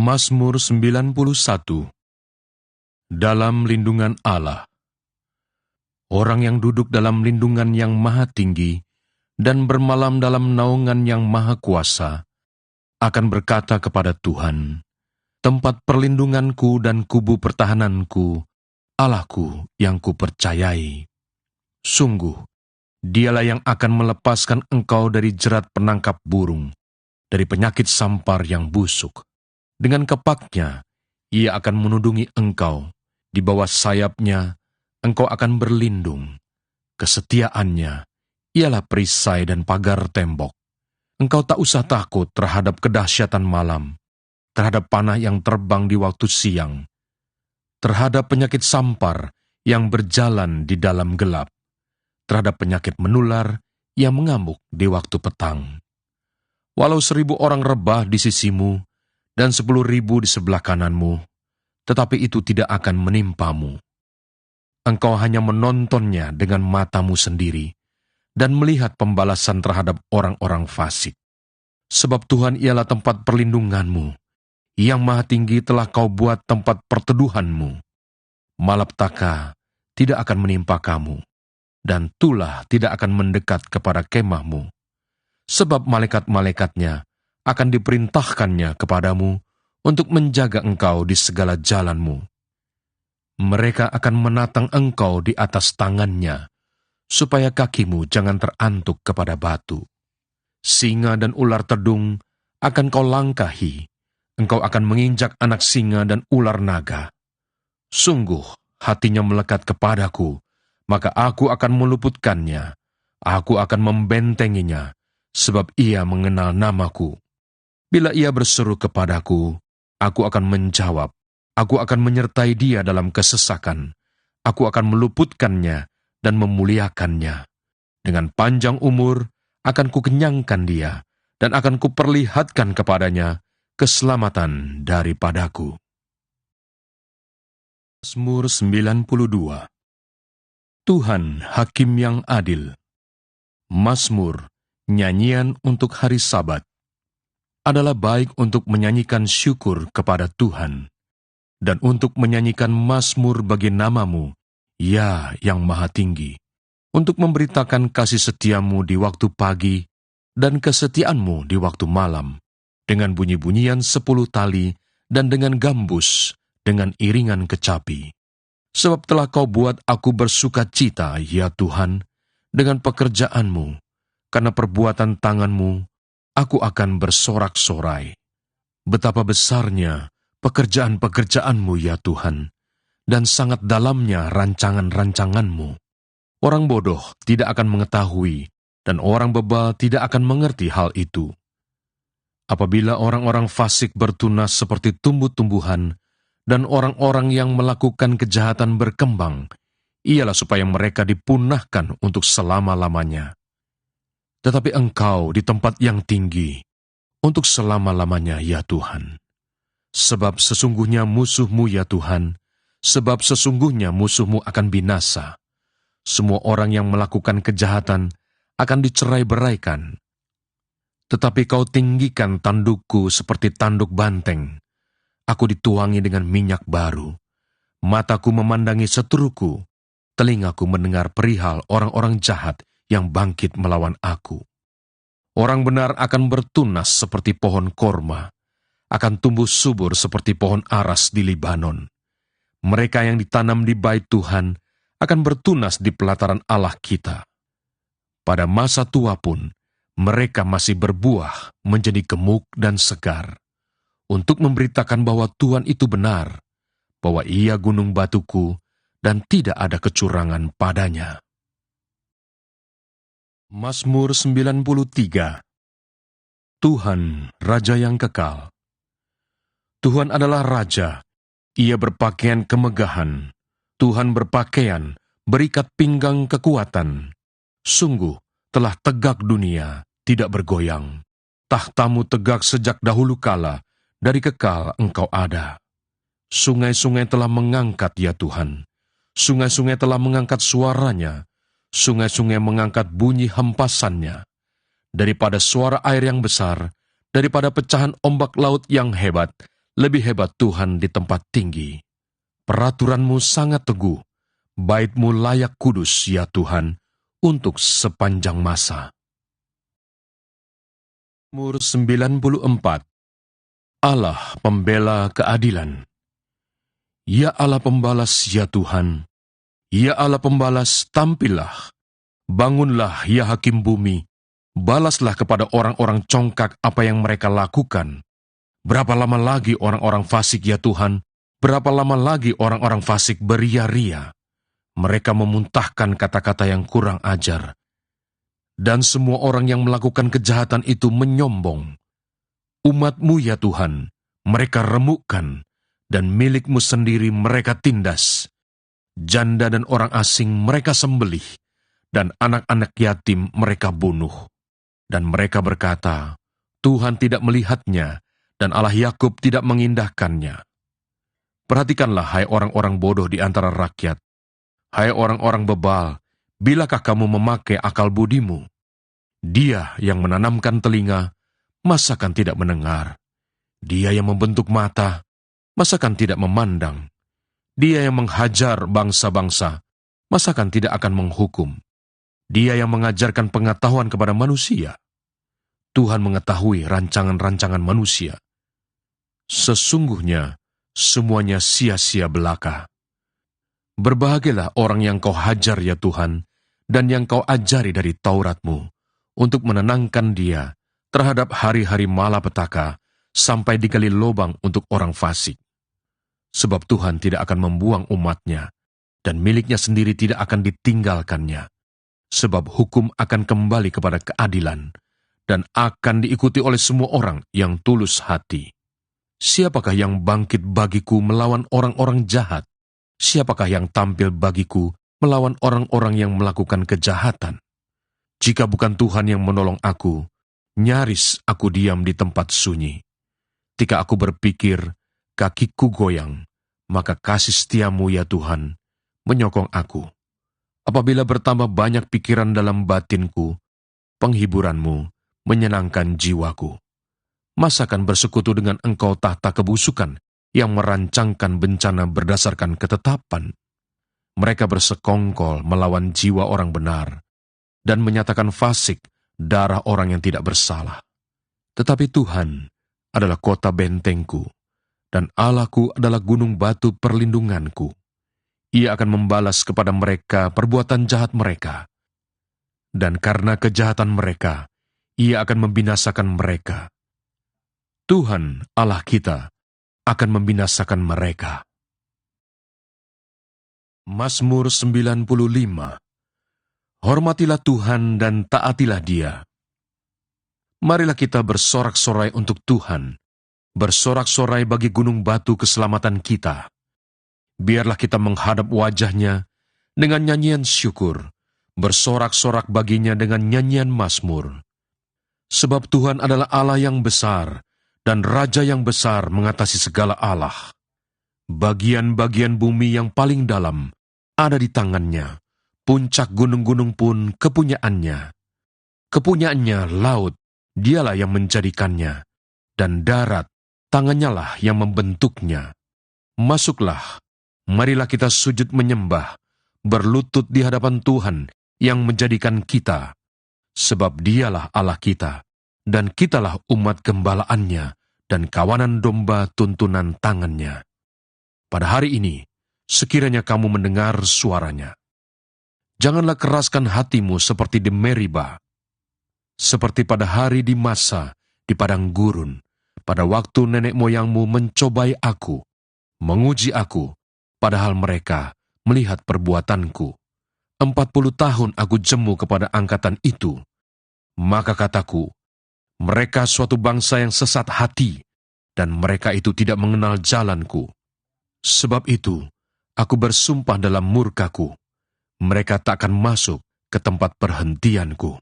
Mazmur 91. Dalam lindungan Allah. Orang yang duduk dalam lindungan yang maha tinggi dan bermalam dalam naungan yang maha kuasa akan berkata kepada Tuhan, tempat perlindunganku dan kubu pertahananku, Allahku yang kupercayai. Sungguh, Dialah yang akan melepaskan engkau dari jerat penangkap burung, dari penyakit sampar yang busuk. Dengan kepaknya, ia akan menudungi engkau. Di bawah sayapnya, engkau akan berlindung. Kesetiaannya, ialah perisai dan pagar tembok. Engkau tak usah takut terhadap kedahsyatan malam, terhadap panah yang terbang di waktu siang, terhadap penyakit sampar yang berjalan di dalam gelap, terhadap penyakit menular yang mengamuk di waktu petang. Walau 1,000 orang rebah di sisimu, dan 10.000 di sebelah kananmu, tetapi itu tidak akan menimpamu. Engkau hanya menontonnya dengan matamu sendiri, dan melihat pembalasan terhadap orang-orang fasik. Sebab Tuhan ialah tempat perlindunganmu, yang maha tinggi telah kau buat tempat perteduhanmu. Malapetaka tidak akan menimpa kamu, dan tulah tidak akan mendekat kepada kemahmu. Sebab malaikat-malaikatnya akan diperintahkannya kepadamu untuk menjaga engkau di segala jalanmu. Mereka akan menatang engkau di atas tangannya, supaya kakimu jangan terantuk kepada batu. Singa dan ular tedung akan kau langkahi, engkau akan menginjak anak singa dan ular naga. Sungguh, hatinya melekat kepadaku, maka aku akan meluputkannya, aku akan membentenginya, sebab ia mengenal namaku. Bila ia berseru kepadaku, aku akan menjawab, aku akan menyertai dia dalam kesesakan, aku akan meluputkannya dan memuliakannya. Dengan panjang umur akan kukenyangkan dia, dan akan kuperlihatkan kepadanya keselamatan daripadaku. Mazmur 92. Tuhan Hakim yang adil. Mazmur, nyanyian untuk hari Sabat, adalah baik untuk menyanyikan syukur kepada Tuhan, dan untuk menyanyikan mazmur bagi namamu, ya yang maha tinggi, untuk memberitakan kasih setiamu di waktu pagi, dan kesetiaanmu di waktu malam, dengan bunyi-bunyian 10 tali, dan dengan gambus, dengan iringan kecapi. Sebab telah kau buat aku bersukacita, ya Tuhan, dengan pekerjaanmu, karena perbuatan tanganmu, aku akan bersorak-sorai. Betapa besarnya pekerjaan-pekerjaanmu, ya Tuhan, dan sangat dalamnya rancangan-rancanganmu. Orang bodoh tidak akan mengetahui, dan orang bebal tidak akan mengerti hal itu. Apabila orang-orang fasik bertunas seperti tumbuh-tumbuhan, dan orang-orang yang melakukan kejahatan berkembang, ialah supaya mereka dipunahkan untuk selama-lamanya. Tetapi engkau di tempat yang tinggi, untuk selama-lamanya, ya Tuhan. Sebab sesungguhnya musuhmu, ya Tuhan, sebab sesungguhnya musuhmu akan binasa. Semua orang yang melakukan kejahatan akan dicerai-beraikan. Tetapi kau tinggikan tandukku seperti tanduk banteng. Aku dituangi dengan minyak baru. Mataku memandangi seteruku, telingaku mendengar perihal orang-orang jahat yang bangkit melawan aku. Orang benar akan bertunas seperti pohon korma, akan tumbuh subur seperti pohon aras di Libanon. Mereka yang ditanam di bait Tuhan akan bertunas di pelataran Allah kita. Pada masa tua pun, mereka masih berbuah menjadi gemuk dan segar, untuk memberitakan bahwa Tuhan itu benar, bahwa Ia gunung batuku, dan tidak ada kecurangan padanya. Mazmur 93. Tuhan, Raja yang kekal. Tuhan adalah Raja, Ia berpakaian kemegahan. Tuhan berpakaian, berikat pinggang kekuatan. Sungguh, telah tegak dunia, tidak bergoyang. Tahtamu tegak sejak dahulu kala, dari kekal engkau ada. Sungai-sungai telah mengangkat, ya Tuhan. Sungai-sungai telah mengangkat suaranya. Sungai-sungai mengangkat bunyi hempasannya. Daripada suara air yang besar, daripada pecahan ombak laut yang hebat, Lebih hebat Tuhan di tempat tinggi. Peraturan-Mu sangat teguh. Bait-Mu layak kudus, ya Tuhan, untuk sepanjang masa. Mazmur 94. Allah pembela keadilan. Ya Allah pembalas, ya Tuhan. Ya Allah pembalas, tampillah. Bangunlah, ya Hakim bumi. Balaslah kepada orang-orang congkak apa yang mereka lakukan. Berapa lama lagi orang-orang fasik, ya Tuhan? Berapa lama lagi orang-orang fasik beria-ria? Mereka memuntahkan kata-kata yang kurang ajar. Dan semua orang yang melakukan kejahatan itu menyombong. Umat-Mu, ya Tuhan, mereka remukkan, dan milik-Mu sendiri mereka tindas. Janda dan orang asing mereka sembelih, dan anak-anak yatim mereka bunuh. Dan mereka berkata, Tuhan tidak melihatnya, dan Allah Yakub tidak mengindahkannya. Perhatikanlah, hai orang-orang bodoh di antara rakyat. Hai orang-orang bebal, bilakah kamu memakai akal budimu? Dia yang menanamkan telinga, masakan tidak mendengar? Dia yang membentuk mata, masakan tidak memandang? Dia yang menghajar bangsa-bangsa, masakan tidak akan menghukum? Dia yang mengajarkan pengetahuan kepada manusia. Tuhan mengetahui rancangan-rancangan manusia. Sesungguhnya, semuanya sia-sia belaka. Berbahagialah orang yang Kau hajar, ya Tuhan, dan yang Kau ajari dari Taurat-Mu, untuk menenangkan dia terhadap hari-hari malapetaka, sampai digali lubang untuk orang fasik. Sebab Tuhan tidak akan membuang umat-Nya, dan miliknya sendiri tidak akan ditinggalkannya. Sebab hukum akan kembali kepada keadilan, dan akan diikuti oleh semua orang yang tulus hati. Siapakah yang bangkit bagiku melawan orang-orang jahat? Siapakah yang tampil bagiku melawan orang-orang yang melakukan kejahatan? Jika bukan Tuhan yang menolong aku, nyaris aku diam di tempat sunyi. Ketika aku berpikir, kakiku goyang, maka kasih setia-Mu, ya Tuhan, menyokong aku. Apabila bertambah banyak pikiran dalam batinku, penghiburan-Mu menyenangkan jiwaku. Masakan bersekutu dengan Engkau tahta kebusukan yang merancangkan bencana berdasarkan ketetapan? Mereka bersekongkol melawan jiwa orang benar dan menyatakan fasik darah orang yang tidak bersalah. Tetapi Tuhan adalah kota bentengku, dan Allahku adalah gunung batu perlindunganku. Ia akan membalas kepada mereka perbuatan jahat mereka, dan karena kejahatan mereka, Ia akan membinasakan mereka. Tuhan, Allah kita, akan membinasakan mereka. Mazmur 95. Hormatilah Tuhan dan taatilah Dia. Marilah kita bersorak-sorai untuk Tuhan, bersorak-sorai bagi gunung batu keselamatan kita. Biarlah kita menghadap wajah-Nya dengan nyanyian syukur, bersorak-sorak baginya dengan nyanyian mazmur. Sebab Tuhan adalah Allah yang besar, dan Raja yang besar mengatasi segala Allah. Bagian-bagian bumi yang paling dalam ada di tangan-Nya, puncak gunung-gunung pun kepunyaannya. Kepunyaannya laut, Dialah yang menjadikannya, dan darat, tangannya lah yang membentuknya. Masuklah, marilah kita sujud menyembah, berlutut di hadapan Tuhan yang menjadikan kita, sebab Dialah Allah kita, dan kitalah umat gembalaannya, dan kawanan domba tuntunan tangannya. Pada hari ini, sekiranya kamu mendengar suaranya, janganlah keraskan hatimu seperti di Meriba, seperti pada hari di Masa, di padang gurun, pada waktu nenek moyangmu mencobai aku, menguji aku, padahal mereka melihat perbuatanku. 40 tahun aku jemu kepada angkatan itu. Maka kataku, mereka suatu bangsa yang sesat hati, dan mereka itu tidak mengenal jalanku. Sebab itu, aku bersumpah dalam murkaku, mereka tak akan masuk ke tempat perhentianku.